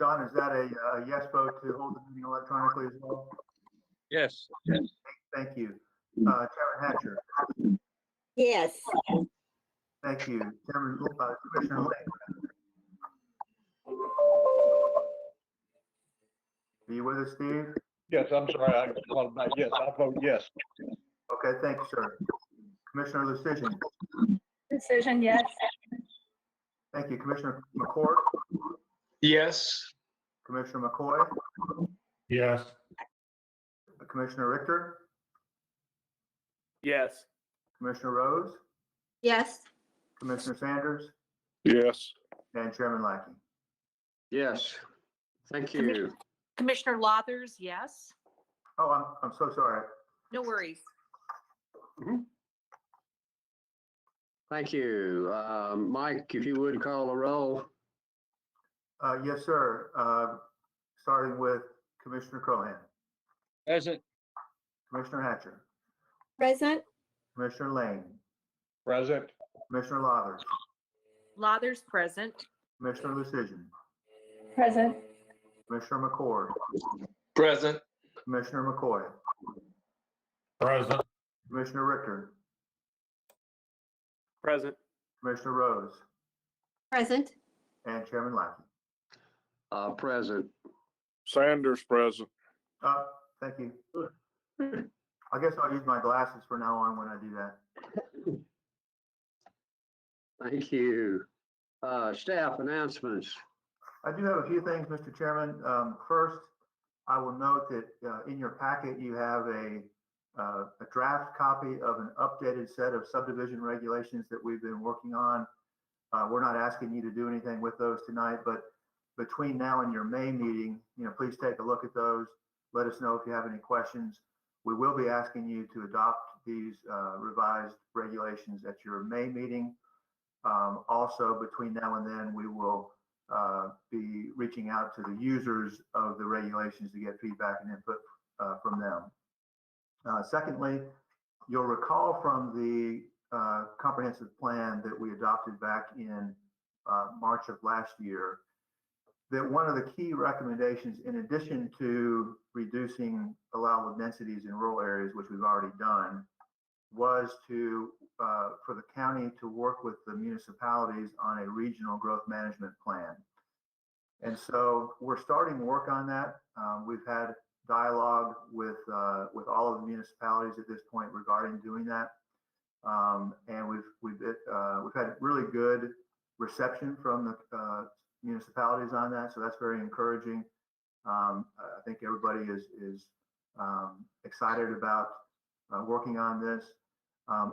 Don, is that a yes vote to hold the meeting electronically as well? Yes. Thank you. Chairman Hatcher. Yes. Thank you. Commissioner Lane. Are you with us, Steve? Yes, I'm sorry, I called back. Yes, I vote yes. Okay, thank you, sir. Commissioner Lucian. Decision, yes. Thank you. Commissioner McCord. Yes. Commissioner McCoy. Yes. Commissioner Richter. Yes. Commissioner Rose. Yes. Commissioner Sanders. Yes. And Chairman Lackey. Yes, thank you. Commissioner Lathers, yes. Oh, I'm so sorry. No worries. Thank you. Mike, if you would call the roll. Yes, sir. Starting with Commissioner Cohan. Present. Commissioner Hatcher. Present. Commissioner Lane. Present. Commissioner Lathers. Lathers present. Commissioner Lucian. Present. Commissioner McCord. Present. Commissioner McCoy. Present. Commissioner Richter. Present. Commissioner Rose. Present. And Chairman Lackey. Present. Sanders present. Thank you. I guess I'll use my glasses from now on when I do that. Thank you. Staff announcements. I do have a few things, Mr. Chairman. First, I will note that in your packet, you have a draft copy of an updated set of subdivision regulations that we've been working on. We're not asking you to do anything with those tonight, but between now and your May meeting, please take a look at those. Let us know if you have any questions. We will be asking you to adopt these revised regulations at your May meeting. Also, between now and then, we will be reaching out to the users of the regulations to get feedback and input from them. Secondly, you'll recall from the comprehensive plan that we adopted back in March of last year that one of the key recommendations, in addition to reducing allowable densities in rural areas, which we've already done, was for the county to work with the municipalities on a regional growth management plan. And so we're starting work on that. We've had dialogue with all of the municipalities at this point regarding doing that. And we've had really good reception from the municipalities on that. So that's very encouraging. I think everybody is excited about working on this.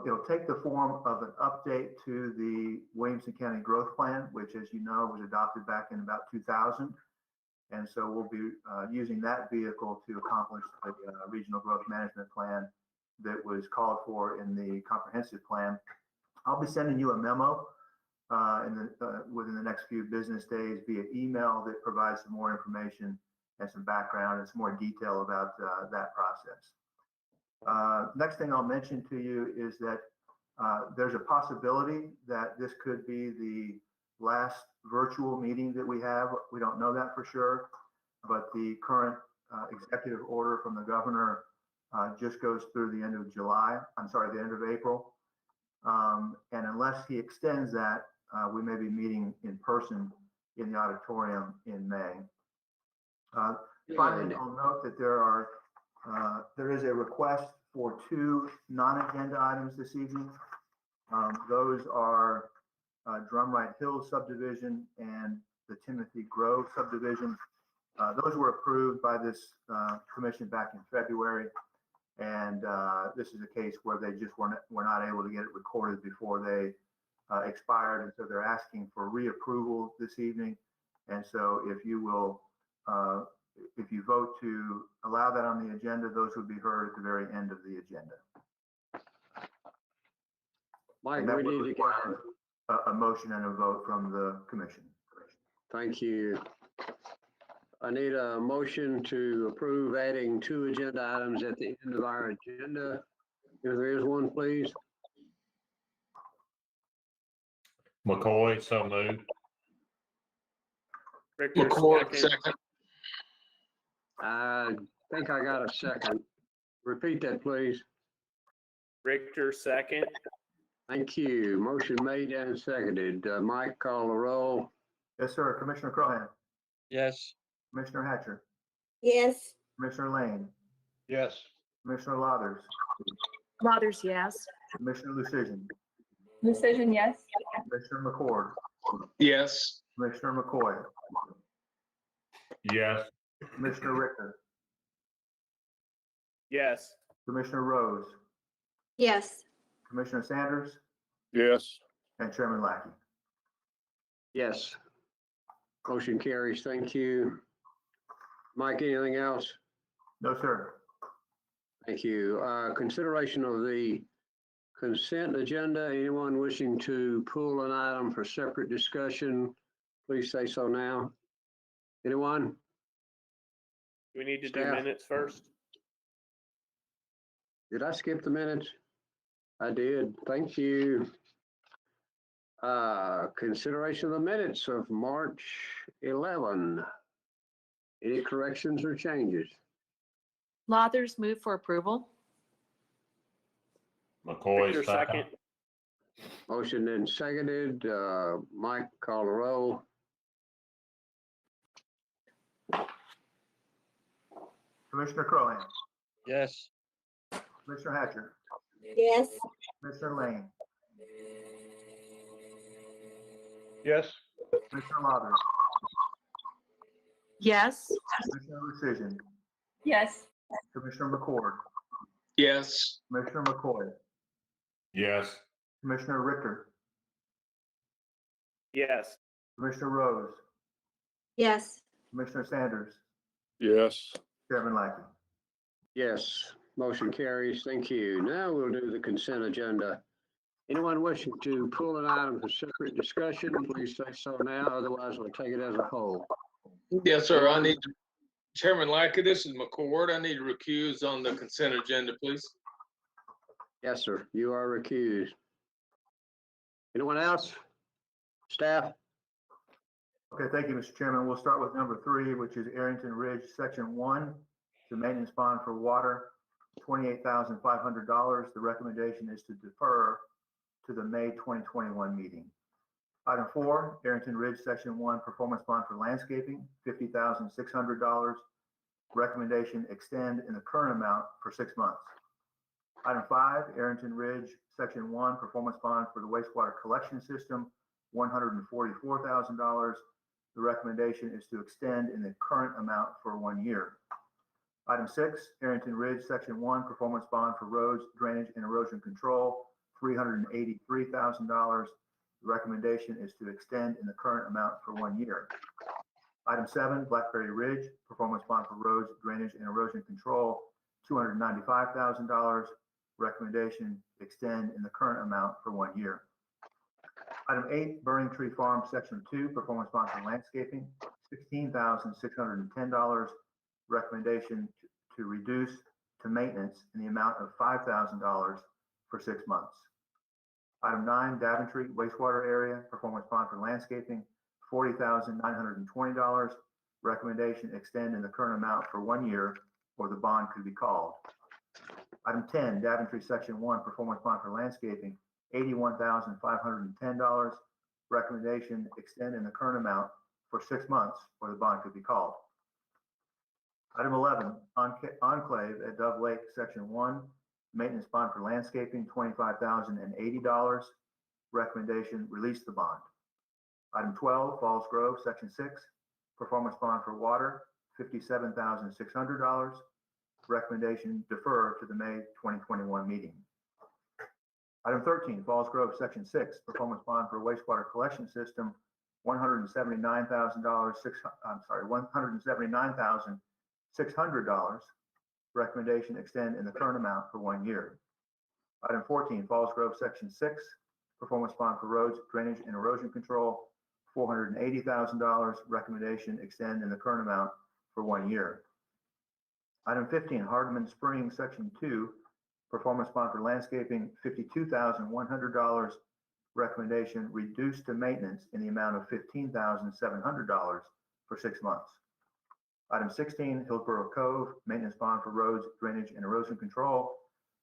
It'll take the form of an update to the Williamson County Growth Plan, which, as you know, was adopted back in about 2000. And so we'll be using that vehicle to accomplish the regional growth management plan that was called for in the comprehensive plan. I'll be sending you a memo within the next few business days via email that provides some more information and some background and some more detail about that process. Next thing I'll mention to you is that there's a possibility that this could be the last virtual meeting that we have. We don't know that for sure, but the current executive order from the governor just goes through the end of the end of April. And unless he extends that, we may be meeting in person in the auditorium in May. Finally, I'll note that there is a request for 2 non-agenda items this evening. Those are Drumright Hills Subdivision and the Timothy Grove Subdivision. Those were approved by this commission back in February. And this is a case where they just were not able to get it recorded before they expired. And so they're asking for reapproval this evening. And so if you will, if you vote to allow that on the agenda, those would be heard at the very end of the agenda. Mike, That we would need to require a motion and a vote from the commission. Thank you. I need a motion to approve adding 2 agenda items at the end of our agenda. If there is one, please. McCoy, so moved. Richter, McCord, second. second. I think I got a second. Repeat that, please. Richter, second. Thank you. Motion made and seconded. Mike, call the roll. Yes, sir. Commissioner Crohan, Yes. Commissioner Hatcher, yes, Commissioner Lane, Yes. Commissioner Lathers, Lathers, yes. Commissioner Lucian, Decision, yes. Commissioner McCord, Yes. Commissioner McCoy, Yes. Commissioner Richter, Yes. Commissioner Rose, yes, Commissioner Sanders, Yes. and Chairman Lackey. Yes. Motion carries. Thank you. Mike, anything else? No, sir. Thank you. Consideration of the consent agenda. Anyone wishing to pull an item for separate discussion, please say so now. Anyone? Do we need to do Staff. minutes first? Did I skip the minutes? I did. Thank you. Consideration of the minutes of March 11. Any corrections or changes? Lathers, move for approval. McCoy, Richter, second. second. Motion and seconded. Mike, call the roll. Commissioner Crohan, Yes. Commissioner Hatcher, yes, Commissioner Lane, Yes. Commissioner Lathers, Yes. Commissioner Lucian, Yes. Commissioner McCord, Yes. Commissioner McCoy, Yes. Commissioner Richter, Yes. Commissioner Rose, yes, Commissioner Sanders, Yes. Chairman Lackey. Yes, motion carries. Thank you. Now we'll do the consent agenda. Anyone wishing to pull an item for separate discussion, please say so now. Otherwise, we'll take it as a whole. Yes, sir. I need, Chairman Lackey, this is McCord. I need to recuse on the consent agenda, please. Yes, sir. You are recused. Anyone else? Staff? Okay, thank you, Mr. Chairman. We'll start with number 3, which is Arrington Ridge, Section 1, the maintenance bond for water, $28,500. The recommendation is to defer to the May 2021 meeting. Item 4, Arrington Ridge, Section 1, performance bond for landscaping, $50,600. Recommendation extend in the current amount for 6 months. Item 5, Arrington Ridge, Section 1, performance bond for the wastewater collection system, $144,000. The recommendation is to extend in the current amount for 1 year. Item 6, Arrington Ridge, Section 1, performance bond for roads, drainage, and erosion control, $383,000. The recommendation is to extend in the current amount for 1 year. Item 7, Blackberry Ridge, performance bond for roads, drainage, and erosion control, $295,000. Recommendation, extend in the current amount for 1 year. Item 8, Burning Tree Farm, Section 2, performance bond for landscaping, $16,610. Recommendation to reduce to maintenance in the amount of $5,000 for 6 months. Item 9, Daventry wastewater area, performance bond for landscaping, $40,920. Recommendation, extend in the current amount for 1 year, or the bond could be called. Item 10, Daventry Section 1, performance bond for landscaping, $81,510. Recommendation, extend in the current amount for 6 months, or the bond could be called. Item 11, Enclave at Dove Lake, Section 1, maintenance bond for landscaping, $25,080. Recommendation, release the bond. Item 12, Falls Grove, Section 6, performance bond for water, $57,600. Recommendation, defer to the May 2021 meeting. Item 13, Falls Grove, Section 6, performance bond for wastewater collection system, $179,600. Recommendation, extend in the current amount for 1 year. Item 14, Falls Grove, Section 6, performance bond for roads, drainage, and erosion control, $480,000. Recommendation, extend in the current amount for 1 year. Item 15, Hardman Springs, Section 2, performance bond for landscaping, $52,100. Recommendation, reduced to maintenance in the amount of $15,700 for 6 months. Item 16, Hillsboro Cove, maintenance bond for roads, drainage, and erosion control,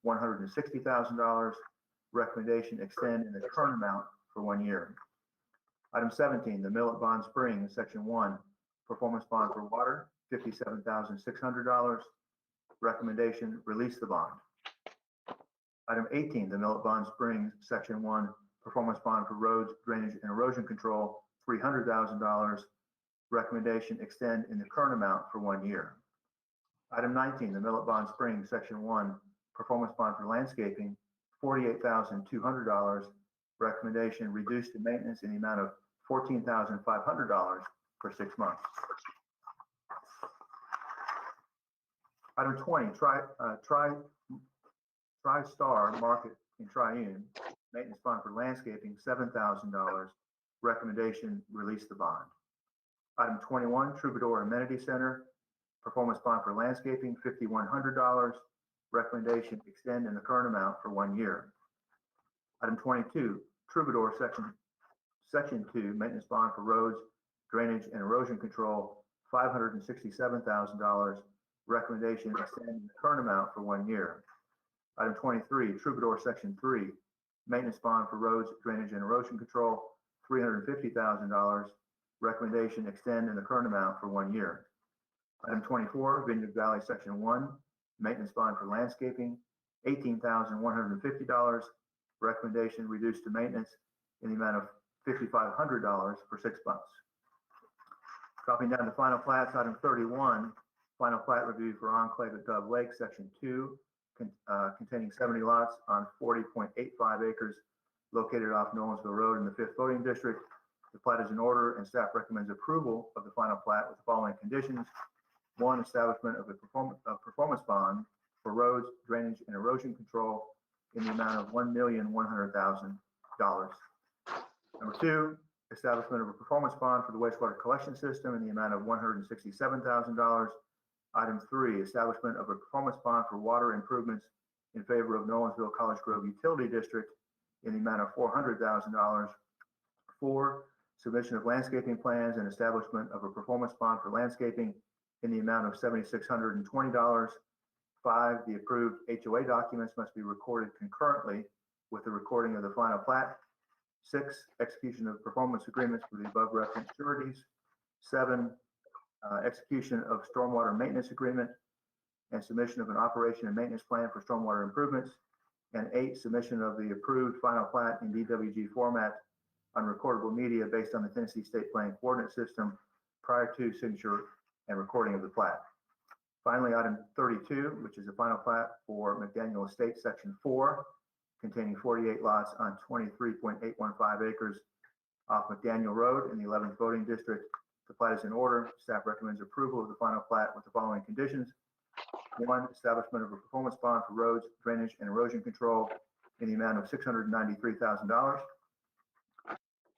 $160,000. Recommendation, extend in the current amount for 1 year. Item 17, the Millet Bond Springs, Section 1, performance bond for water, $57,600. Recommendation, release the bond. Item 18, the Millet Bond Springs, Section 1, performance bond for roads, drainage, and erosion control, $300,000. Recommendation, extend in the current amount for 1 year. Item 19, the Millet Bond Springs, Section 1, performance bond for landscaping, $48,200. Recommendation, reduced to maintenance in the amount of $14,500 for 6 months. Item 20, TriStar Market in Triune, maintenance bond for landscaping, $7,000. Recommendation, release the bond. Item 21, Troubadour Amenity Center, performance bond for landscaping, $5,100. Recommendation, extend in the current amount for 1 year. Item 22, Troubadour Section 2, maintenance bond for roads, drainage, and erosion control, $567,000. Recommendation, extend in the current amount for 1 year. Item 23, Troubadour Section 3, maintenance bond for roads, drainage, and erosion control, $350,000. Recommendation, extend in the current amount for 1 year. Item 24, Vineyard Valley Section 1, maintenance bond for landscaping, $18,150. Recommendation, reduced to maintenance in the amount of $5,500 for 6 months. Dropping down to final plats, item 31, final plat review for Enclave at Dove Lake, Section 2, containing 70 lots on 40.85 acres located off Nolensville Road in the 5th voting district. The plat is in order and staff recommends approval of the final plat with the following conditions. 1, establishment of a performance bond for roads, drainage, and erosion control in the amount of $1,100,000. Number 2, establishment of a performance bond for the wastewater collection system in the amount of $167,000. Item 3, establishment of a performance bond for water improvements in favor of Nolensville College Grove Utility District in the amount of $400,000. 4, submission of landscaping plans and establishment of a performance bond for landscaping in the amount of $7,620. 5, the approved HOA documents must be recorded concurrently with the recording of the final plat. 6, execution of performance agreements for the above referenced sureties. 7, execution of stormwater maintenance agreement and submission of an operation and maintenance plan for stormwater improvements. And 8, submission of the approved final plat in DWG format on recordable media based on the Tennessee State Planning Coordinate System prior to signature and recording of the plat. Finally, item 32, which is a final plat for Mcdaniel Estate Section 4, containing 48 lots on 23.815 acres off Mcdaniel Road in the 11th voting district. The plat is in order. Staff recommends approval of the final plat with the following conditions. 1, establishment of a performance bond for roads, drainage, and erosion control in the amount of $693,000.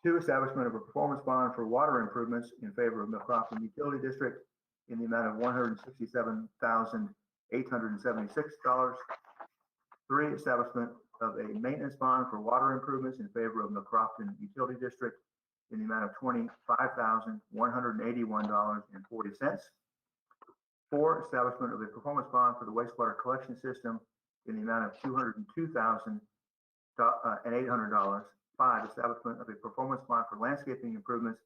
2, establishment of a performance bond for water improvements in favor of Milcroft Utility District in the amount of $167,876. 3, establishment of a maintenance bond for water improvements in favor of Milcroft Utility District in the amount of $25,181.40. 4, establishment of a performance bond for the wastewater collection system in the amount of $202,800. 5, establishment of a performance bond for landscaping improvements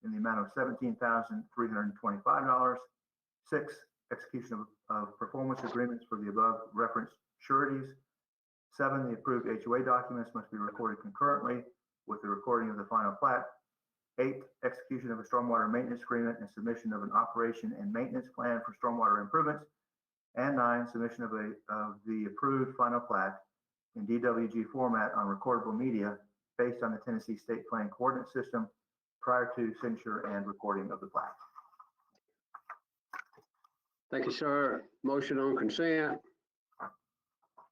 in the amount of $17,325. 6, execution of performance agreements for the above referenced sureties. 7, the approved HOA documents must be recorded concurrently with the recording of the final plat. 8, execution of a stormwater maintenance agreement and submission of an operation and maintenance plan for stormwater improvements. And 9, submission of the approved final plat in DWG format on recordable media based on the Tennessee State Planning Coordinate System prior to signature and recording of the plat. Thank you, sir. Motion on consent.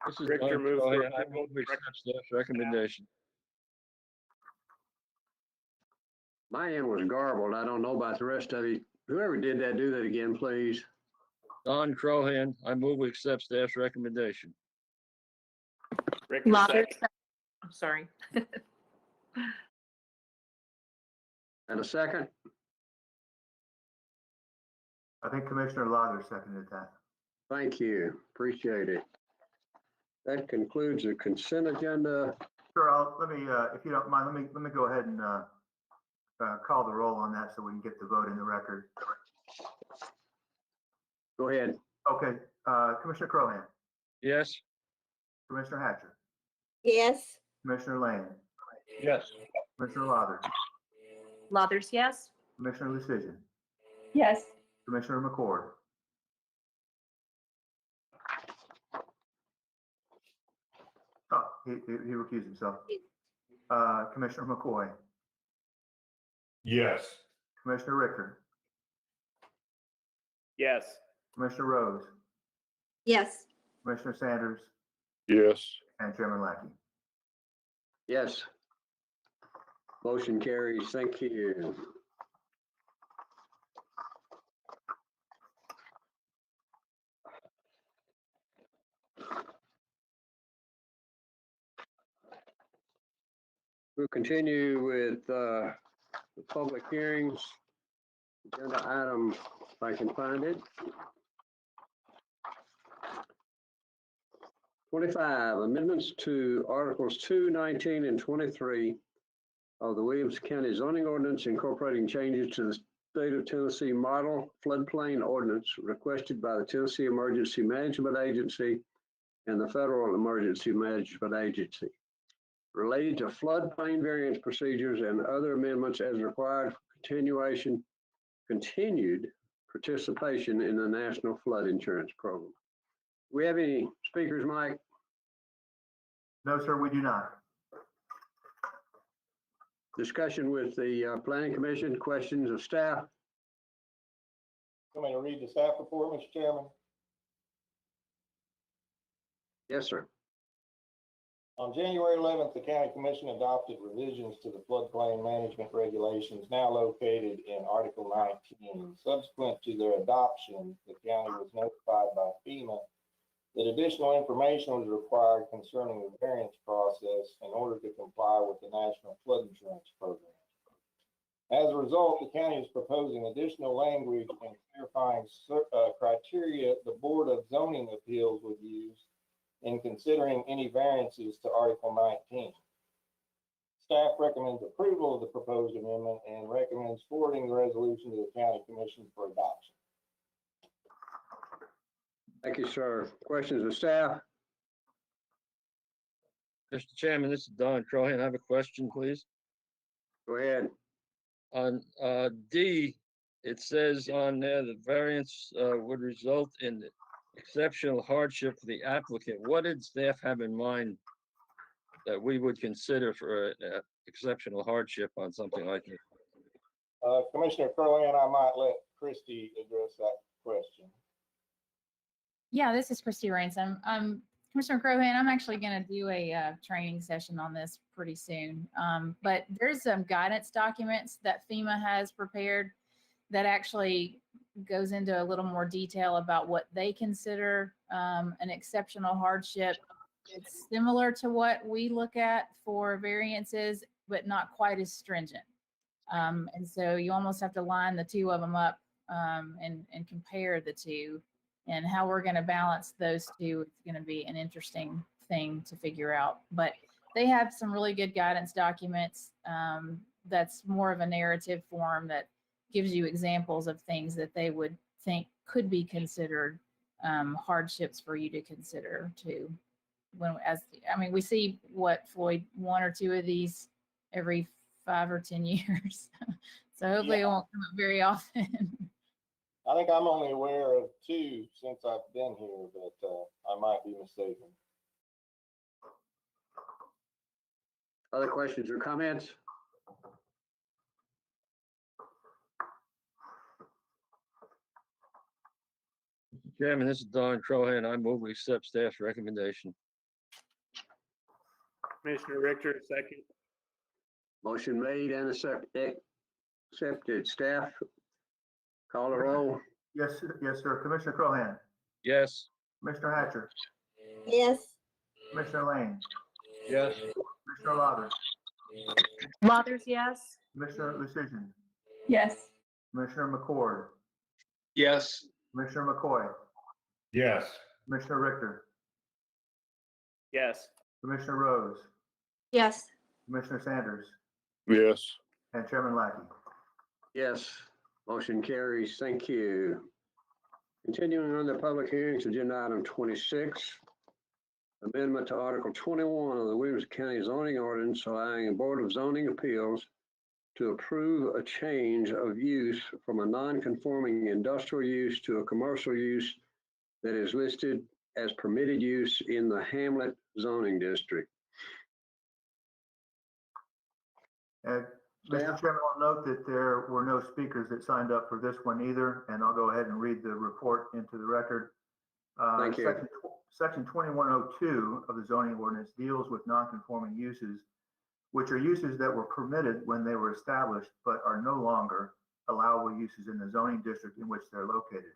This is Richter Don moves for Callahan. I approval. move we accept staff's recommendation. My end was garbled. I don't know about the rest of you. Whoever did that, do that again, please. Don Callahan, I move we accept staff's recommendation. Richter Lathers, second. I'm sorry. And a second? I think Commissioner Lauther seconded that. Thank you. Appreciate it. That concludes the consent agenda. Sure, let me, if you don't mind, let me go ahead and call the roll on that so we can get the vote in the record. Go ahead. Okay, Commissioner Crohan, Yes. Commissioner Hatcher, Yes. Commissioner Lane, Yes. Commissioner Lauther, Lathers, yes. Commissioner Lucision, Yes. Commissioner McCord. Oh, he recused himself. Commissioner McCoy, Yes. Commissioner Richter, Yes. Commissioner Rose, Yes. Commissioner Sanders, Yes. and Chairman Lackey. Yes. Motion carries. Thank you. We'll continue with the public hearings. Agenda item, if I can find it. 25, amendments to Articles 2, 19, and 23 of the Williamson County zoning ordinance incorporating changes to the state of Tennessee model floodplain ordinance requested by the Tennessee Emergency Management Agency and the Federal Emergency Management Agency related to floodplain variance procedures and other amendments as required for continued participation in the National Flood Insurance Program. We have any speakers, Mike? No, sir, we do not. Discussion with the Planning Commission, questions of staff? I'm going to read the staff report, Mr. Chairman. Yes, sir. On January 11th, the County Commission adopted revisions to the floodplain management regulations now located in Article 19. Subsequent to their adoption, the county was notified by FEMA that additional information was required concerning the variance process in order to comply with the National Flood Insurance Program. As a result, the county is proposing additional language and clarifying criteria the Board of Zoning Appeals would use in considering any variances to Article 19. Staff recommends approval of the proposed amendment and recommends forwarding the resolution to the County Commission for adoption. Thank you, sir. Questions of staff? Mr. Chairman, this is Don Crohan. I have a question, please. Go ahead. On D, it says on there the variance would result in exceptional hardship for the applicant. What did staff have in mind that we would consider for exceptional hardship on something like this? Commissioner Crowan, I might let Christie address that question. Yeah, this is Christy Ransom. Commissioner Crohan, I'm actually going to do a training session on this pretty soon. But there's some guidance documents that FEMA has prepared that actually goes into a little more detail about what they consider an exceptional hardship. It's similar to what we look at for variances, but not quite as stringent. And so you almost have to line the two of them up and compare the two. And how we're going to balance those two is going to be an interesting thing to figure out. But they have some really good guidance documents that's more of a narrative form that gives you examples of things that they would think could be considered hardships for you to consider too. We see what, Floyd, one or two of these every 5 or 10 years. So hopefully it won't come up very often. I think I'm only aware of 2 since I've been here, but I might be mistaken. Other questions or comments? Mr. Chairman, this is Don Crohan. I move we accept staff's recommendation. Commissioner Richter, second. Motion made and accepted. Staff, call the roll. Yes, yes, sir. Commissioner Crohan, Yes. Commissioner Hatcher, Yes. Commissioner Lane, Yes. Commissioner Lauther, Lathers, yes. Commissioner Lucision, Yes. Commissioner McCord, Yes. Commissioner McCoy, Yes. Commissioner Richter, Yes. Commissioner Rose, Yes. Commissioner Sanders, Yes. and Chairman Lackey. Yes, motion carries. Thank you. Continuing on the public hearings, agenda item 26, amendment to Article 21 of the Williamson County zoning ordinance allowing the Board of Zoning Appeals to approve a change of use from a non-conforming industrial use to a commercial use that is listed as permitted use in the Hamlet zoning district. And Staff? Mr. Chairman, I'll note that there were no speakers that signed up for this one either, and I'll go ahead and read the report into the record. Thank you. Section 2102 of the zoning ordinance deals with non-conforming uses, which are uses that were permitted when they were established, but are no longer allowable uses in the zoning district in which they're located.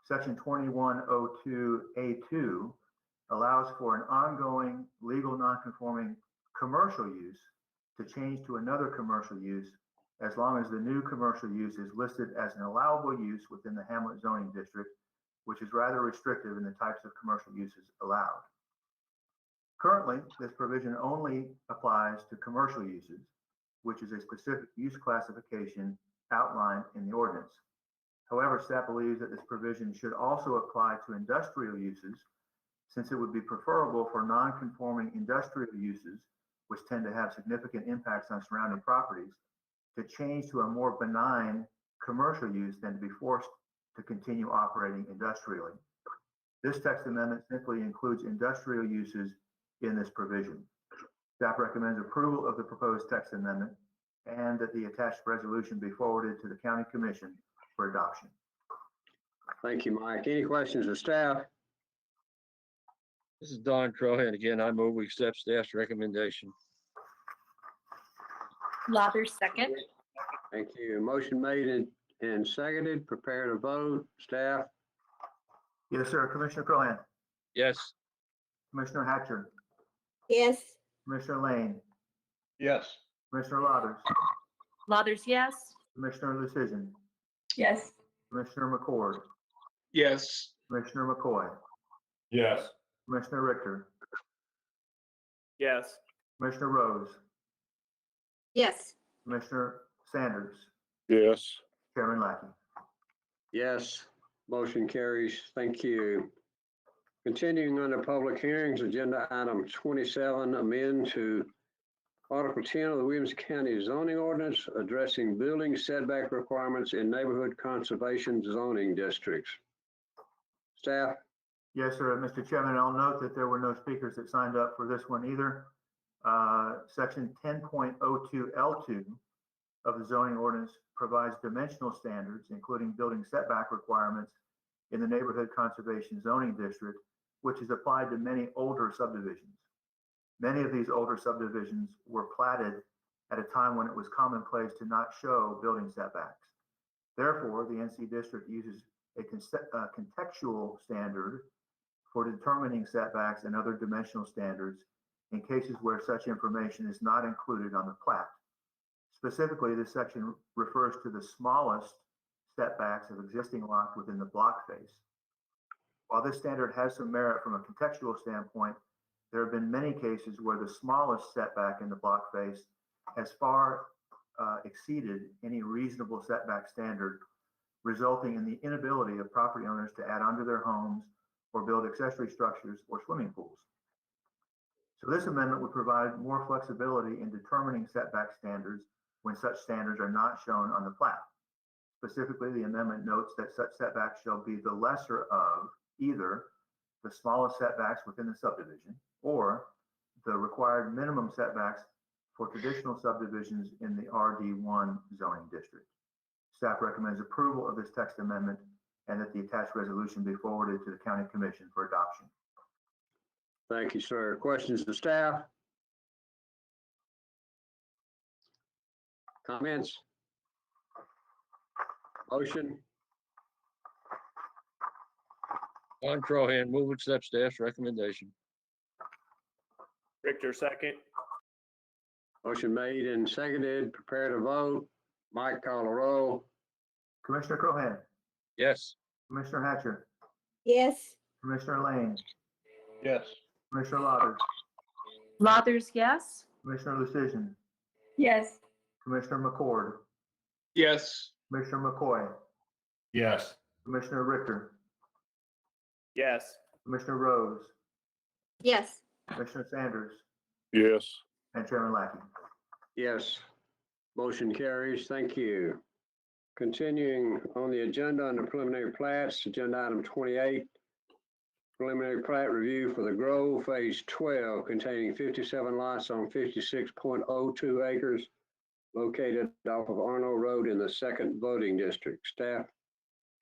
Section 2102A2 allows for an ongoing legal non-conforming commercial use to change to another commercial use as long as the new commercial use is listed as an allowable use within the Hamlet zoning district, which is rather restrictive in the types of commercial uses allowed. Currently, this provision only applies to commercial uses, which is a specific use classification outlined in the ordinance. However, staff believes that this provision should also apply to industrial uses, since it would be preferable for non-conforming industrial uses, which tend to have significant impacts on surrounding properties, to change to a more benign commercial use than to be forced to continue operating industrially. This text amendment simply includes industrial uses in this provision. Staff recommends approval of the proposed text amendment and that the attached resolution be forwarded to the County Commission for adoption. Thank you, Mike. Any questions of staff? This is Don Crowhan again. I move we accept staff's recommendation. Lathers, second. Thank you. Motion made and seconded. Prepare to vote. Staff? Yes, sir. Commissioner Cohan, Yes. Commissioner Hatcher, Yes. Commissioner Lane, Yes. Commissioner Lathers, Lathers, yes. Commissioner Lucian, Yes. Commissioner McCord, Yes. Commissioner McCoy, Yes. Commissioner Richter, Yes. Commissioner Rose, Yes. Commissioner Sanders, Yes. Chairman Lackey. Yes. Motion carries. Thank you. Continuing under public hearings, agenda item 27, amend to Article 10 of the Williamson County zoning ordinance addressing building setback requirements in neighborhood conservation zoning districts. Staff? Yes, sir. Mr. Chairman, I'll note that there were no speakers that signed up for this one either. Section 10.02L2 of the zoning ordinance provides dimensional standards, including building setback requirements in the neighborhood conservation zoning district, which is applied to many older subdivisions. Many of these older subdivisions were platted at a time when it was commonplace to not show building setbacks. Therefore, the NC district uses a contextual standard for determining setbacks and other dimensional standards in cases where such information is not included on the plat. Specifically, this section refers to the smallest setbacks of existing lots within the block face. While this standard has some merit from a contextual standpoint, there have been many cases where the smallest setback in the block face has far exceeded any reasonable setback standard, resulting in the inability of property owners to add onto their homes or build accessory structures or swimming pools. So this amendment would provide more flexibility in determining setback standards when such standards are not shown on the plat. Specifically, the amendment notes that such setbacks shall be the lesser of either the smallest setbacks within the subdivision or the required minimum setbacks for traditional subdivisions in the RD1 zoning district. Staff recommends approval of this text amendment and that the attached resolution be forwarded to the County Commission for adoption. Thank you, sir. Questions to staff? Comments? Motion? Don Crowhan, move accept staff's recommendation. Richter, second. Motion made and seconded. Prepare to vote. Mike, call a roll. Commissioner Cohan, Yes. Commissioner Hatcher, Yes. Commissioner Lane, Yes. Commissioner Lauders, Lathers, yes. Commissioner Lucian, Yes. Commissioner McCord, yes, Commissioner McCoy, Yes. Commissioner Richter, Yes. Commissioner Rose, Yes. Commissioner Sanders, Yes. and Chairman Lackey. Yes. Motion carries. Thank you. Continuing on the agenda under preliminary plats, agenda item 28. Preliminary plat review for the Grove Phase 12 containing 57 lots on 56.02 acres located off of Arnold Road in the 2nd voting district. Staff.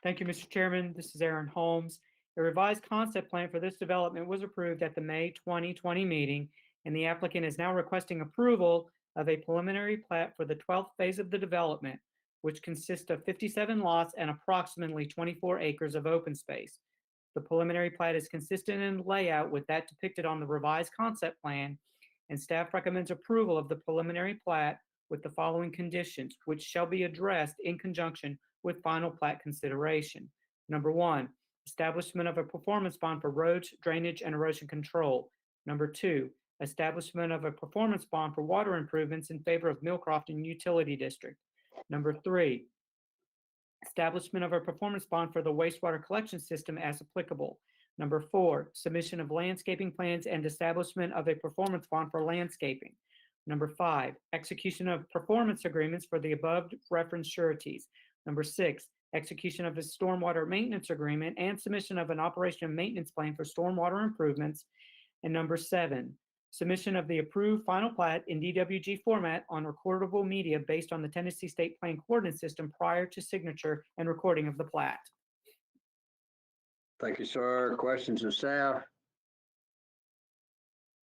Thank you, Mr. Chairman. This is Aaron Holmes. A revised concept plan for this development was approved at the May 2020 meeting, and the applicant is now requesting approval of a preliminary plat for the 12th phase of the development, which consists of 57 lots and approximately 24 acres of open space. The preliminary plat is consistent in layout with that depicted on the revised concept plan, and staff recommends approval of the preliminary plat with the following conditions, which shall be addressed in conjunction with final plat consideration. Number 1, establishment of a performance bond for roads, drainage, and erosion control. Number 2, establishment of a performance bond for water improvements in favor of Millcroft and Utility District. Number 3, establishment of a performance bond for the wastewater collection system as applicable. Number 4, submission of landscaping plans and establishment of a performance bond for landscaping. Number 5, execution of performance agreements for the above referenced sureties. Number 6, execution of a stormwater maintenance agreement and submission of an operation and maintenance plan for stormwater improvements. And number 7, submission of the approved final plat in DWG format on recordable media based on the Tennessee State Plan Coordinate System prior to signature and recording of the plat. Thank you, sir. Questions of staff?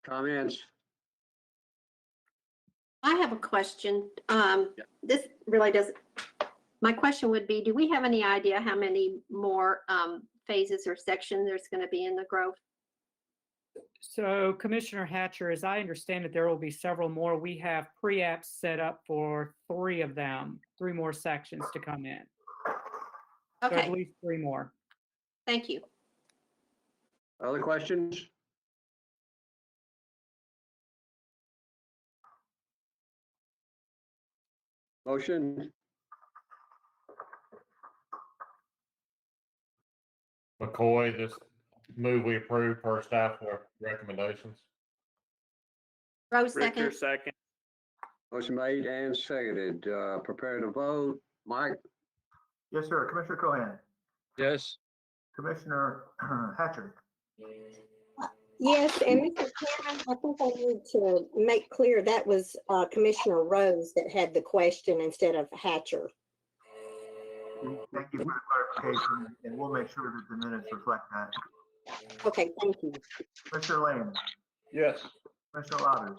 Comments? I have a question. This really doesn't, my question would be, do we have any idea how many more phases or sections there's going to be in the Grove? So Commissioner Hatcher, as I understand it, there will be several more. We have pre-apps set up for 3 of them, 3 more sections to come in. So Okay, at least 3 more. thank you. Other questions? Motion? McCoy, this move we approve per staff recommendations. Rose, Richter, second. second. Motion made and seconded. Prepare to vote. Mike? Yes, sir. Commissioner Cohen, Yes. Commissioner Hatcher, Yes, and Mr. Chairman, I think I need to make clear that was Commissioner Rose that had the question instead of Hatcher. thank you for the clarification, and we'll make sure that the minutes reflect that. Okay, thank you. Commissioner Lane, Yes. Commissioner Lauders,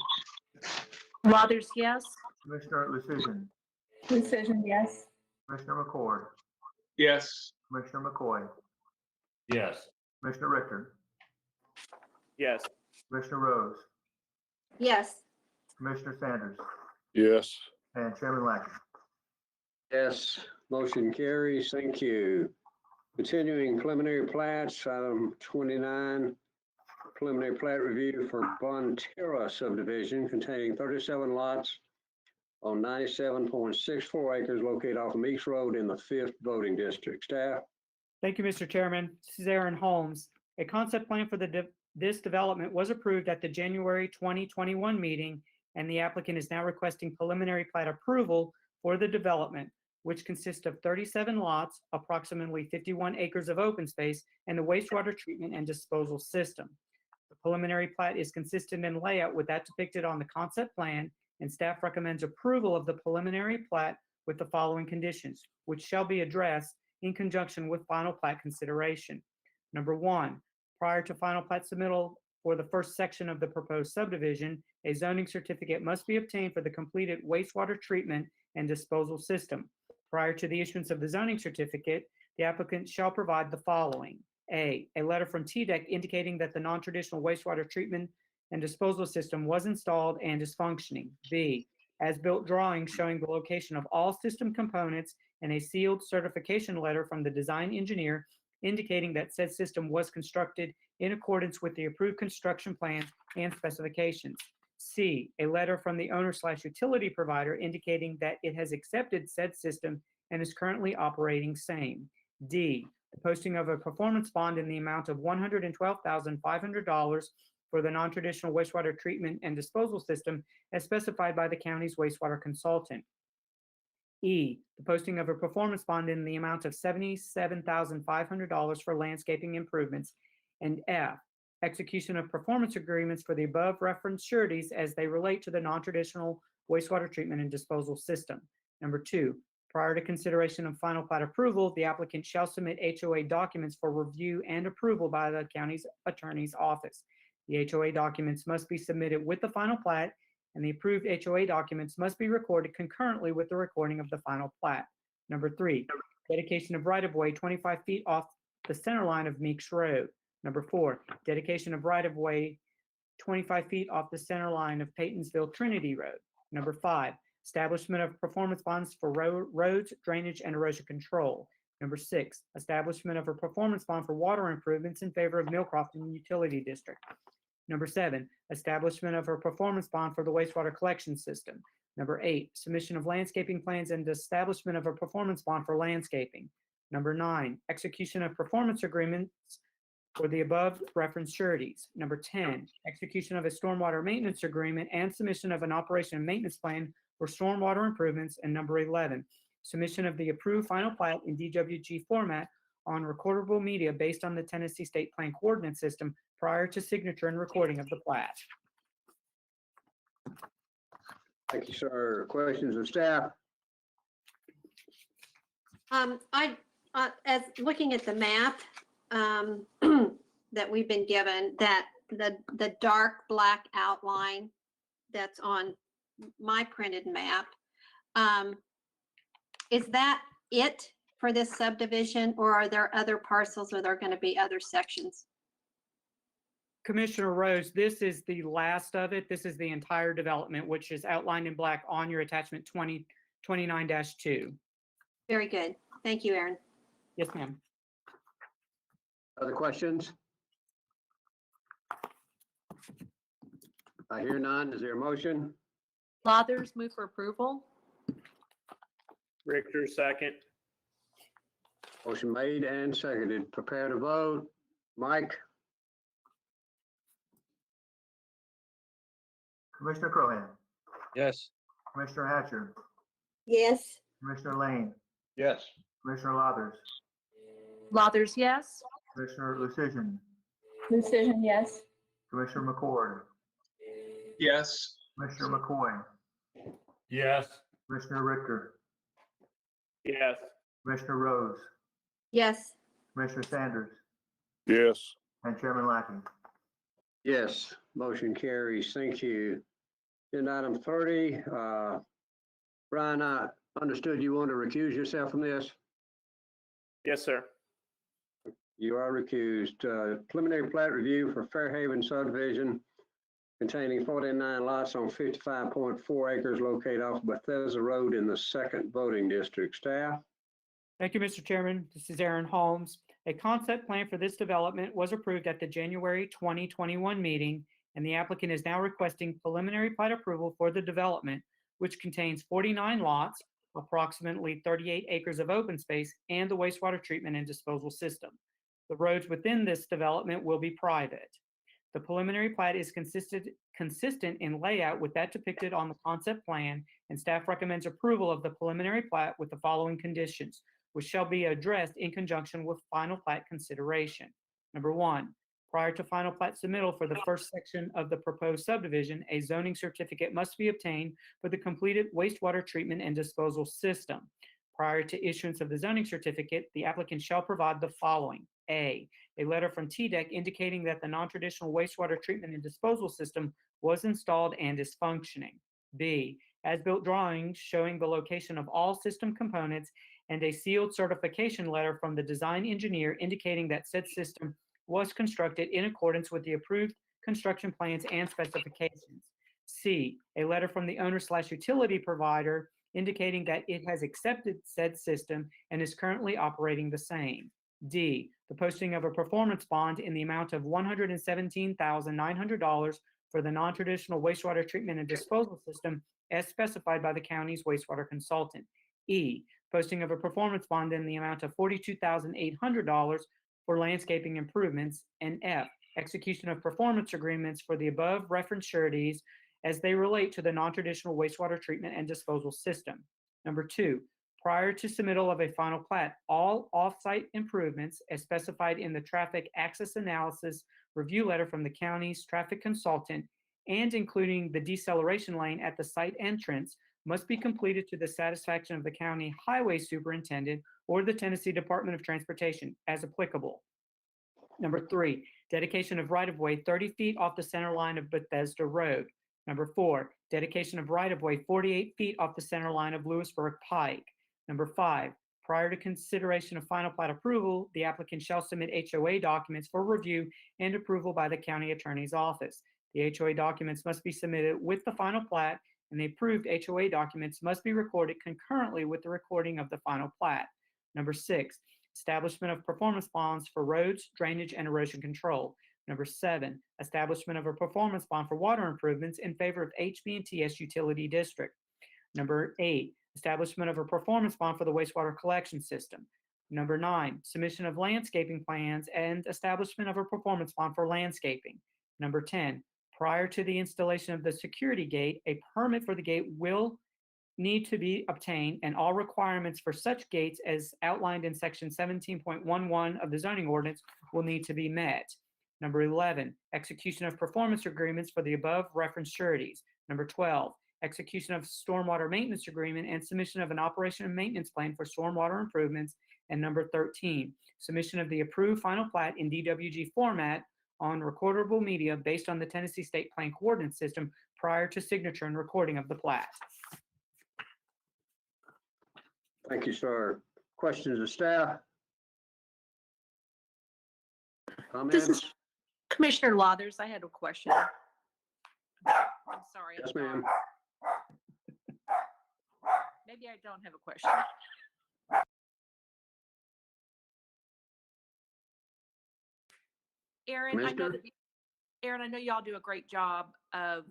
Lathers, yes. Commissioner Lucian, Lucian, yes. Commissioner McCord, yes, Commissioner McCoy, Yes. Commissioner Richter, Yes. Commissioner Rose, Yes. Commissioner Sanders, Yes. and Chairman Lackey. Yes. Motion carries. Thank you. Continuing preliminary plats, item 29. Preliminary plat review for Bonterra subdivision containing 37 lots on 97.64 acres located off Meeks Road in the 5th voting district. Staff? Thank you, Mr. Chairman. This is Aaron Holmes. A concept plan for this development was approved at the January 2021 meeting, and the applicant is now requesting preliminary plat approval for the development, which consists of 37 lots, approximately 51 acres of open space, and the wastewater treatment and disposal system. The preliminary plat is consistent in layout with that depicted on the concept plan, and staff recommends approval of the preliminary plat with the following conditions, which shall be addressed in conjunction with final plat consideration. Number 1, prior to final plat submittal for the first section of the proposed subdivision, a zoning certificate must be obtained for the completed wastewater treatment and disposal system. Prior to the issuance of the zoning certificate, the applicant shall provide the following. A letter from TDEC indicating that the non-traditional wastewater treatment and disposal system was installed and is functioning. B, as-built drawings showing the location of all system components, and a sealed certification letter from the design engineer indicating that said system was constructed in accordance with the approved construction plans and specifications. C, a letter from the owner/utility provider indicating that it has accepted said system and is currently operating same. D, the posting of a performance bond in the amount of $112,500 for the non-traditional wastewater treatment and disposal system as specified by the county's wastewater consultant. E, the posting of a performance bond in the amount of $77,500 for landscaping improvements. And F, execution of performance agreements for the above referenced sureties as they relate to the non-traditional wastewater treatment and disposal system. Number 2, prior to consideration of final plat approval, the applicant shall submit HOA documents for review and approval by the county's attorney's office. The HOA documents must be submitted with the final plat, and the approved HOA documents must be recorded concurrently with the recording of the final plat. Number 3, dedication of right-of-way 25 feet off the center line of Meeks Road. Number 4, dedication of right-of-way 25 feet off the center line of Paytonsville Trinity Road. Number 5, establishment of performance bonds for roads, drainage, and erosion control. Number 6, establishment of a performance bond for water improvements in favor of Millcrofton Utility District. Number 7, establishment of a performance bond for the wastewater collection system. Number 8, submission of landscaping plans and establishment of a performance bond for landscaping. Number 9, execution of performance agreements for the above referenced sureties. Number 10, execution of a stormwater maintenance agreement and submission of an operation and maintenance plan for stormwater improvements. And number 11, submission of the approved final plat in DWG format on recordable media based on the Tennessee State Plan Coordinate System prior to signature and recording of the plat. Thank you, sir. Questions of staff? As looking at the map that we've been given, that the dark black outline that's on my printed map, is that it for this subdivision, or are there other parcels, or are there going to be other sections? Commissioner Rose, this is the last of it. This is the entire development, which is outlined in black on your attachment 29-2. Very good. Thank you, Aaron. Yes, ma'am. Other questions? I hear none. Is there a motion? Lathers, move for approval. Richter, second. Motion made and seconded. Prepare to vote. Mike? Commissioner Crohan, Yes. Commissioner Hatcher, Yes. Commissioner Lane, Yes. Commissioner Lathers, Lathers, yes. Commissioner Lucian, Lucian, yes. Commissioner McCord, Yes. Commissioner McCoy, yes, Commissioner Richter, Yes. Commissioner Rose, Yes. Commissioner Sanders, Yes. and Chairman Lackey. Yes, motion carries. Thank you. Agenda item 30, Brian, I understood you want to recuse yourself from this? Yes, sir. You are recused. Preliminary plat review for Fairhaven subdivision containing 49 lots on 55.4 acres located off Bethesda Road in the 2nd voting district. Staff? Thank you, Mr. Chairman. This is Aaron Holmes. A concept plan for this development was approved at the January 2021 meeting, and the applicant is now requesting preliminary plat approval for the development, which contains 49 lots, approximately 38 acres of open space, and the wastewater treatment and disposal system. The roads within this development will be private. The preliminary plat is consistent in layout with that depicted on the concept plan, and staff recommends approval of the preliminary plat with the following conditions, which shall be addressed in conjunction with final plat consideration. Number 1, prior to final plat submittal for the first section of the proposed subdivision, a zoning certificate must be obtained for the completed wastewater treatment and disposal system. Prior to issuance of the zoning certificate, the applicant shall provide the following. A letter from TDEC indicating that the non-traditional wastewater treatment and disposal system was installed and is functioning. B, as-built drawings showing the location of all system components and a sealed certification letter from the design engineer indicating that said system was constructed in accordance with the approved construction plans and specifications. C, a letter from the owner/utility provider indicating that it has accepted said system and is currently operating the same. D, the posting of a performance bond in the amount of $117,900 for the non-traditional wastewater treatment and disposal system as specified by the county's wastewater consultant. E, posting of a performance bond in the amount of $42,800 for landscaping improvements. And F, execution of performance agreements for the above referenced sureties as they relate to the non-traditional wastewater treatment and disposal system. Number 2, prior to submittal of a final plat, all off-site improvements as specified in the traffic access analysis review letter from the county's traffic consultant and including the deceleration lane at the site entrance must be completed to the satisfaction of the county highway superintendent or the Tennessee Department of Transportation as applicable. Number 3, dedication of right-of-way 30 feet off the center line of Bethesda Road. Number 4, dedication of right-of-way 48 feet off the center line of Lewisburg Pike. Number 5, prior to consideration of final plat approval, the applicant shall submit HOA documents for review and approval by the county attorney's office. The HOA documents must be submitted with the final plat, and the approved HOA documents must be recorded concurrently with the recording of the final plat. Number 6, establishment of performance bonds for roads, drainage, and erosion control. Number 7, establishment of a performance bond for water improvements in favor of HB&TS Utility District. Number 8, establishment of a performance bond for the wastewater collection system. Number 9, submission of landscaping plans and establishment of a performance bond for landscaping. Number 10, prior to the installation of the security gate, a permit for the gate will need to be obtained, and all requirements for such gates as outlined in section 17.11 of the zoning ordinance will need to be met. Number 11, execution of performance agreements for the above referenced sureties. Number 12, execution of stormwater maintenance agreement and submission of an operation and maintenance plan for stormwater improvements. And number 13, submission of the approved final plat in DWG format on recordable media based on the Tennessee State Plan Coordinate System prior to signature and recording of the plat. Thank you, sir. Questions of staff? This is Comments? Commissioner Lathers. I had a question. I'm sorry. Yes, ma'am. Maybe I don't have a question. Aaron, I know Commissioner? that, Aaron, I know y'all do a great job of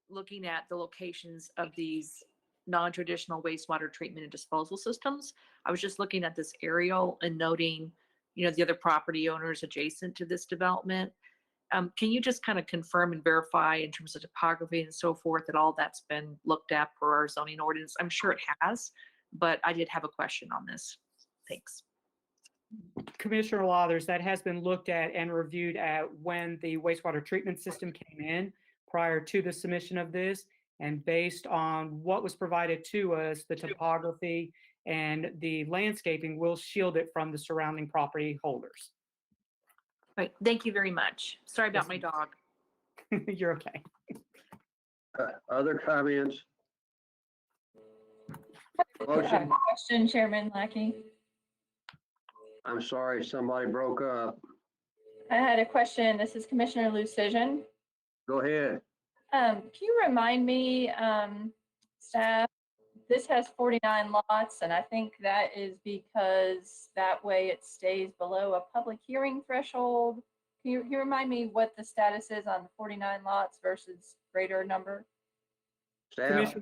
looking at the locations of these non-traditional wastewater treatment and disposal systems. I was just looking at this aerial and noting, the other property owners adjacent to this development. Can you just kind of confirm and verify in terms of topography and so forth that all that's been looked at per our zoning ordinance? I'm sure it has, but I did have a question on this. Thanks. Commissioner Lathers, that has been looked at and reviewed at when the wastewater treatment system came in prior to the submission of this. And based on what was provided to us, the topography and the landscaping will shield it from the surrounding property holders. Right. Thank you very much. Sorry about my dog. You're okay. Other comments? Motion? Question, Chairman Lackey. I'm sorry, somebody broke up. I had a question. This is Commissioner Lucision. Go ahead. Can you remind me, staff, this has 49 lots, and I think that is because that way it stays below a public hearing threshold. Can you remind me what the status is on the 49 lots versus greater number? Staff?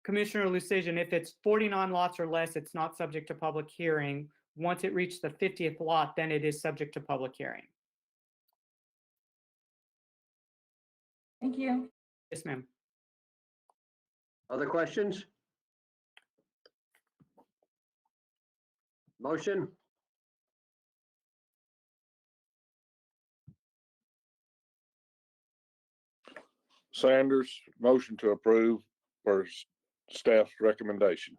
Commissioner Lucision, if it's 49 lots or less, it's not subject to public hearing. Once it reaches the 50th lot, then it is subject to public hearing. Thank you. Yes, ma'am. Other questions? Motion? Sanders, motion to approve per staff's recommendation.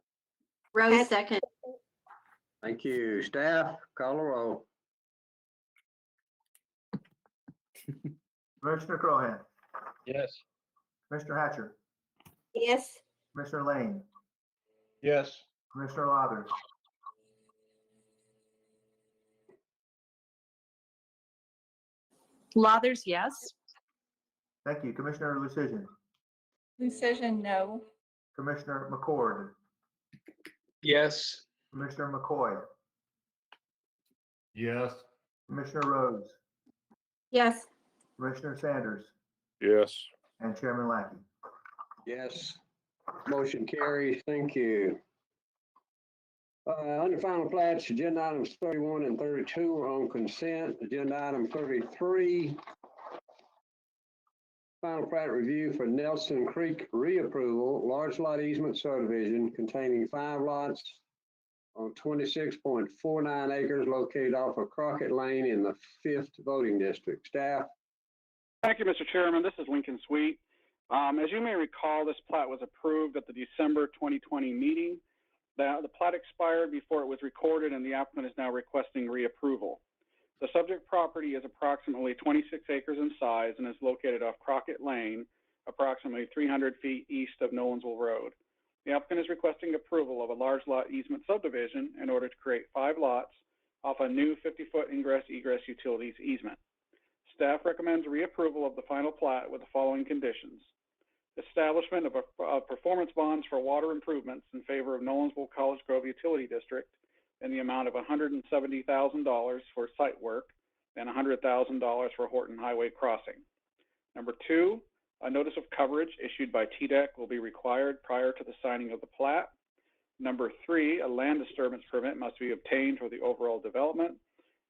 Rose, second. Thank you. Staff, call a roll. Commissioner Crohan, Yes. Commissioner Hatcher, Yes. Commissioner Lane, Yes. Commissioner Lathers, Lathers, yes. thank you. Commissioner Lucision, Lucian, no. Commissioner McCord, Yes. Commissioner McCoy, Yes. Commissioner Rose, Yes. Commissioner Sanders, Yes. and Chairman Lackey. Yes. Motion carries. Thank you. Under final plats, agenda items 31 and 32 are on consent. Agenda item 33, final plat review for Nelson Creek reapproval, large lot easement subdivision containing 5 lots on 26.49 acres located off of Crockett Lane in the 5th voting district. Staff. Thank you, Mr. Chairman. This is Lincoln Sweet. As you may recall, this plat was approved at the December 2020 meeting. The plat expired before it was recorded, and the applicant is now requesting reapproval. The subject property is approximately 26 acres in size and is located off Crockett Lane, approximately 300 feet east of Nolensville Road. The applicant is requesting approval of a large lot easement subdivision in order to create 5 lots off a new 50-foot ingress-egress utilities easement. Staff recommends reapproval of the final plat with the following conditions: establishment of performance bonds for water improvements in favor of Nolensville College Grove Utility District in the amount of $170,000 for site work and $100,000 for Horton Highway crossing. Number 2, a notice of coverage issued by TDEC will be required prior to the signing of the plat. Number 3, a land disturbance permit must be obtained for the overall development.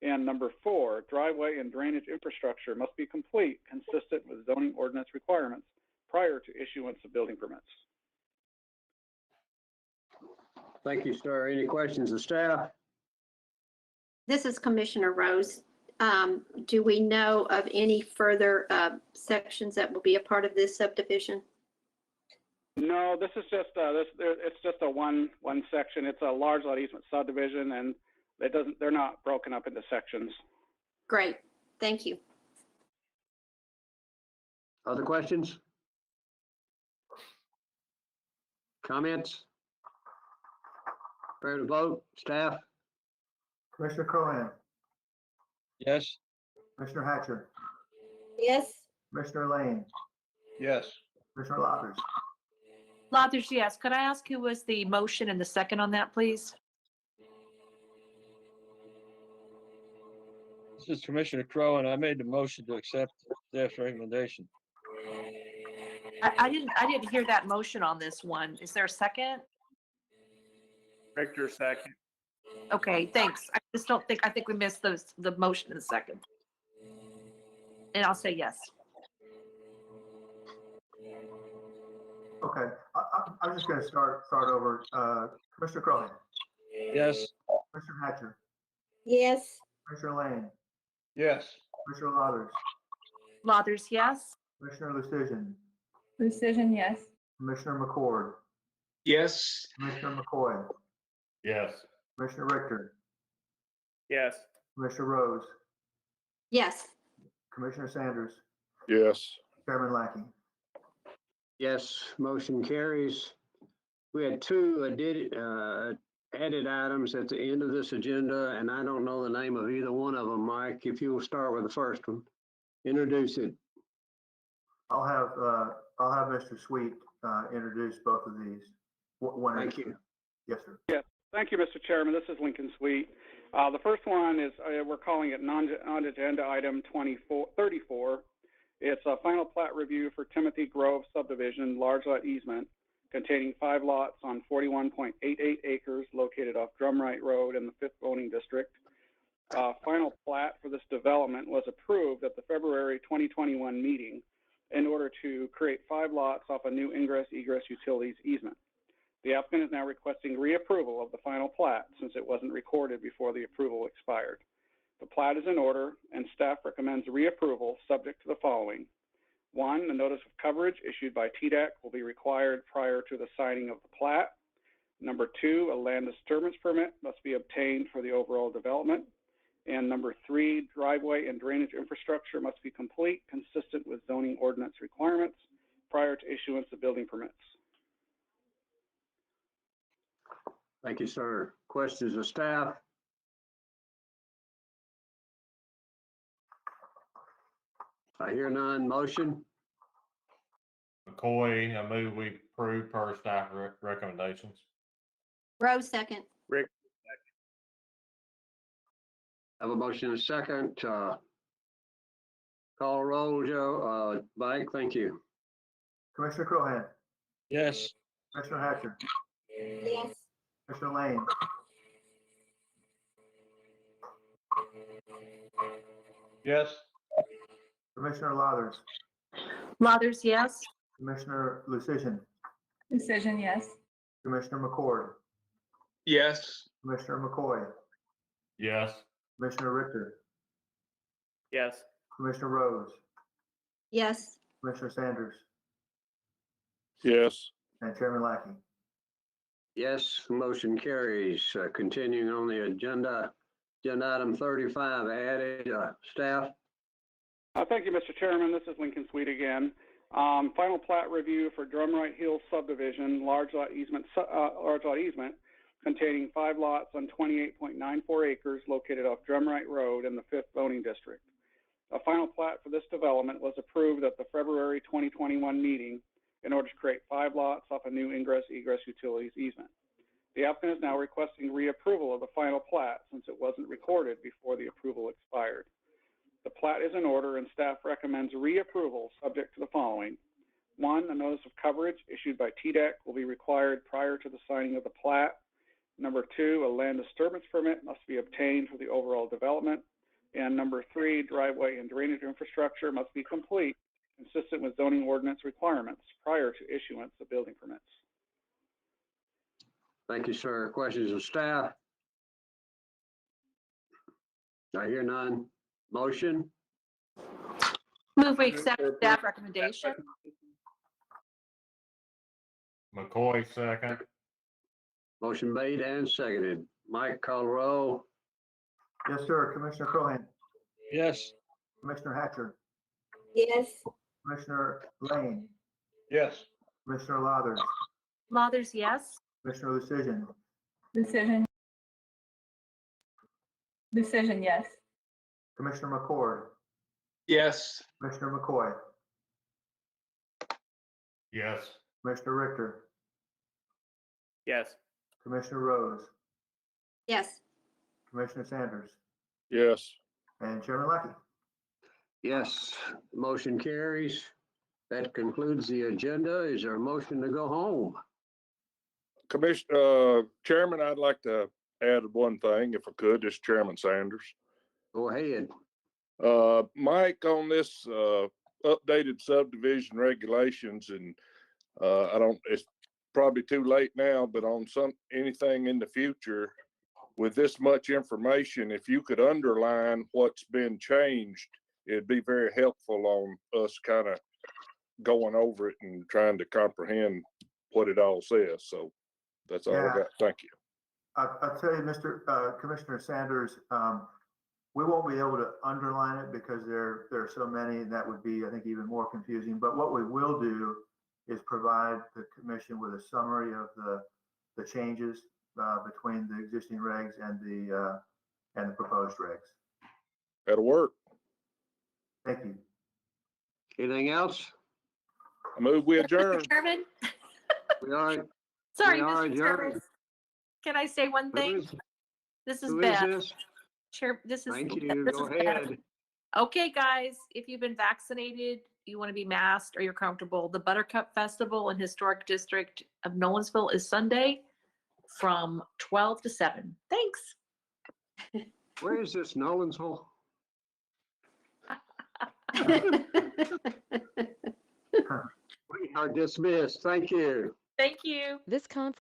And number 4, driveway and drainage infrastructure must be complete, consistent with zoning ordinance requirements prior to issuance of building permits. Thank you, sir. Any questions of staff? This is Commissioner Rose. Do we know of any further sections that will be a part of this subdivision? No, this is just it's just a one section. It's a large lot easement subdivision, and they're not broken up into sections. Great, thank you. Other questions? Comments? Ready to vote? Staff? Commissioner Cohan, Yes. Commissioner Hatcher, Yes. Commissioner Lane, Yes. Commissioner Lothers. Lothers, yes. Could I ask who was the motion and the second on that, please? This is Commissioner Crowe, and I made the motion to accept staff's recommendation. I didn't hear that motion on this one. Is there a second? Victor, second. Okay, thanks. I think we missed the motion in the second. And I'll say yes. Okay, I'm just gonna start over. Commissioner Cohan, Yes. Commissioner Hatcher, Yes. Commissioner Lane, Yes. Commissioner Lothers, Lothers, yes. Commissioner Lucian, Lucian, yes. Commissioner McCord, Yes. Commissioner McCoy, Yes. Commissioner Richter, Yes. Commissioner Rose, Yes. Commissioner Sanders, Yes. Chairman Lackey. Yes, motion carries. We had 2 added items at the end of this agenda, and I don't know the name of either one of them. Mike, if you will start with the first one, introduce it. I'll have Mr. Sweet introduce both of these. Thank you. Yes, sir. Yes, thank you, Mr. Chairman. This is Lincoln Sweet. The first one is we're calling it non-agenda item 34. It's a final plat review for Timothy Grove subdivision, large lot easement, containing 5 lots on 41.88 acres located off Drumright Road in the 5th voting district. Final plat for this development was approved at the February 2021 meeting in order to create 5 lots off a new ingress-egress utilities easement. The applicant is now requesting reapproval of the final plat since it wasn't recorded before the approval expired. The plat is in order, and staff recommends reapproval subject to the following. 1, a notice of coverage issued by TDEC will be required prior to the signing of the plat. Number 2, a land disturbance permit must be obtained for the overall development. And number 3, driveway and drainage infrastructure must be complete, consistent with zoning ordinance requirements prior to issuance of building permits. Thank you, sir. Questions of staff? I hear none. Motion? McCoy, I move we approve per staff recommendations. Rose second. Rick, Have a motion and a second. Call roll, Joe. Mike, thank you. Commissioner Crowhan, Yes. Commissioner Hatcher, Yes. Commissioner Lane, Yes. Commissioner Lathers, Mothers, yes. Commissioner Lucian, Decision, yes. Commissioner McCord, Yes. Commissioner McCoy, Yes. Commissioner Richter, yes. Commissioner Rose, Yes. Commissioner Sanders, Yes. and Chairman Lackey. Yes, motion carries. Continuing on the agenda item 35 added, staff. Thank you, Mr. Chairman. This is Lincoln Sweet again. Final plat review for Drumright Hills Subdivision, large lot easement containing 5 lots on 28.94 acres located off Drumright Road in the 5th zoning district. A final plat for this development was approved at the February 2021 meeting in order to create 5 lots off a new ingress-egress utilities easement. The applicant is now requesting reapproval of the final plat since it wasn't recorded before the approval expired. The plat is in order and staff recommends reapproval subject to the following. 1, a notice of coverage issued by TDEC will be required prior to the signing of the plat. Number 2, a land disturbance permit must be obtained for the overall development. And number 3, driveway and drainage infrastructure must be complete, consistent with zoning ordinance requirements prior to issuance of building permits. Thank you, sir. Questions of staff? I hear none. Motion? Move we accept staff recommendation. McCoy, second. Motion made and seconded. Mike, call roll. Yes, sir. Commissioner Crowhan, Yes. Commissioner Hatcher, Yes. Commissioner Lane, Yes. Commissioner Lathers, Mothers, yes. Commissioner Lucian, Decision. Decision, yes. Commissioner McCord, Yes. Commissioner McCoy, Yes. Commissioner Richter, Yes. Commissioner Rose, Yes. Commissioner Sanders, Yes. and Chairman Lackey. Yes, motion carries. That concludes the agenda. Is there a motion to go home? Chairman, I'd like to add one thing if I could. This is Chairman Sanders. Go ahead. Mike, on this updated subdivision regulations, and it's probably too late now, but on anything in the future with this much information, if you could underline what's been changed, it'd be very helpful on us kind of going over it and trying to comprehend what it all says. So that's all I got. Thank you. I'll tell you, Commissioner Sanders, we won't be able to underline it because there are so many, and that would be, I think, even more confusing. But what we will do is provide the commission with a summary of the changes between the existing regs and the proposed regs. That'll work. Thank you. Anything else? I move we adjourn. Mr. Chairman, We are. sorry, We are Mr. adjourned. Chairman. Can I say one thing? This is Who is Beth. this? This is Thank you. this Go is Beth. ahead. Okay, guys, if you've been vaccinated, you want to be masked, or you're comfortable, the Buttercup Festival in Historic District of Nolensville is Sunday from 12 to 7. Thanks. Where is this, Nolensville? We are dismissed. Thank you. Thank you. This conference